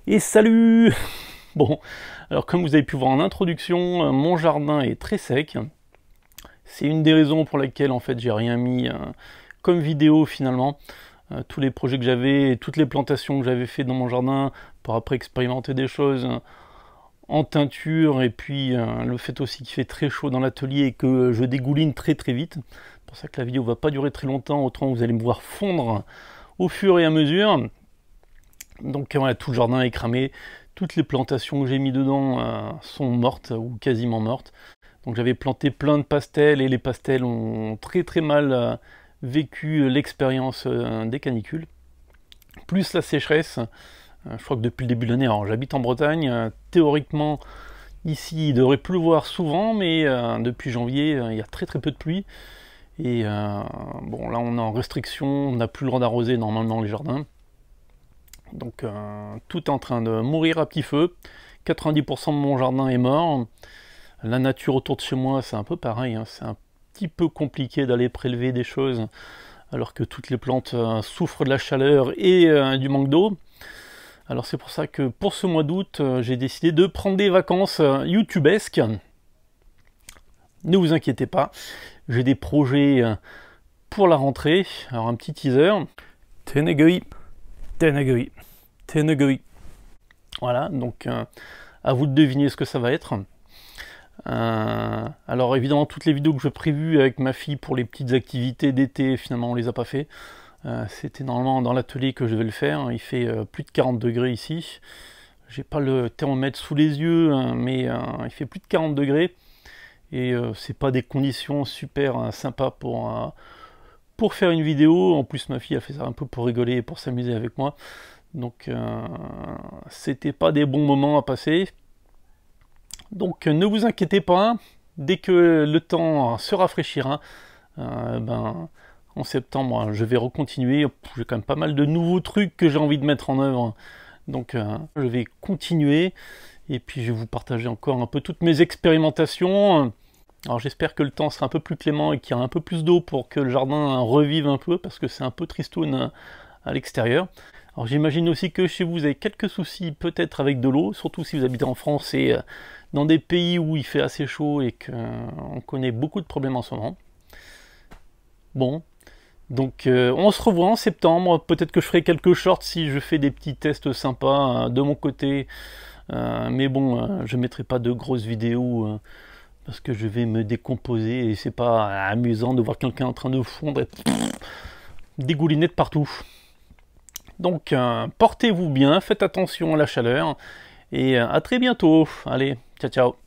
Et salut! Bon, alors comme vous avez pu voir en introduction, mon jardin est très sec. C'est une des raisons pour lesquelles en fait j'ai rien mis comme vidéo finalement. Tous les projets que j'avais et toutes les plantations que j'avais fait dans mon jardin pour après expérimenter des choses en teinture, et puis le fait aussi qu'il fait très chaud dans l'atelier et que je dégouline très très vite. C'est pour ça que la vidéo va pas durer très longtemps, autrement vous allez me voir fondre au fur et à mesure. Donc voilà, tout le jardin est cramé, toutes les plantations que j'ai mis dedans sont mortes ou quasiment mortes. Donc j'avais planté plein de pastels et les pastels ont très très mal vécu l'expérience des canicules. Plus la sécheresse, je crois que depuis le début de l'année, alors j'habite en Bretagne, théoriquement ici il devrait pleuvoir souvent, mais depuis janvier il y a très très peu de pluie. Et bon, là on est en restriction, on n'a plus le droit d'arroser normalement les jardins. Donc tout est en train de mourir à petit feu. 90% de mon jardin est mort. La nature autour de chez moi, c'est un peu pareil, hein. C'est un petit peu compliqué d'aller prélever des choses alors que toutes les plantes souffrent de la chaleur et du manque d'eau. Alors c'est pour ça que pour ce mois d'août, j'ai décidé de prendre des vacances youtubesques. Ne vous inquiétez pas, j'ai des projets pour la rentrée. Alors un petit teaser. Tenegui. Tenegui. Tenegui. Voilà, donc à vous de deviner ce que ça va être. Alors évidemment, toutes les vidéos que je prévues avec ma fille pour les petites activités d'été, finalement on les a pas fait. C'était normalement dans l'atelier que je vais le faire. Il fait plus de 40 degrés ici. J'ai pas le thermomètre sous les yeux, mais il fait plus de 40 degrés. Et c'est pas des conditions super sympas pour faire une vidéo. En plus ma fille a fait ça un peu pour rigoler et pour s'amuser avec moi. Donc c'était pas des bons moments à passer. Donc ne vous inquiétez pas, dès que le temps se rafraîchira, en septembre je vais recontinuer. J'ai quand même pas mal de nouveaux trucs que j'ai envie de mettre en œuvre. Donc je vais continuer et puis je vais vous partager encore un peu toutes mes expérimentations. Alors j'espère que le temps sera un peu plus clément et qu'il y aura un peu plus d'eau pour que le jardin revive un peu, parce que c'est un peu tristoun à l'extérieur. Alors j'imagine aussi que chez vous, vous avez quelques soucis peut-être avec de l'eau, surtout si vous habitez en France et dans des pays où il fait assez chaud et qu'on connaît beaucoup de problèmes en ce moment. Bon, donc on se revoit en septembre. Peut-être que je ferai quelques shorts si je fais des petits tests sympas de mon côté. Mais bon, je ne mettrai pas de grosses vidéos parce que je vais me décomposer et c'est pas amusant de voir quelqu'un en train de fondre et dégouliner de partout. Donc portez-vous bien, faites attention à la chaleur et à très bientôt. Allez, ciao ciao.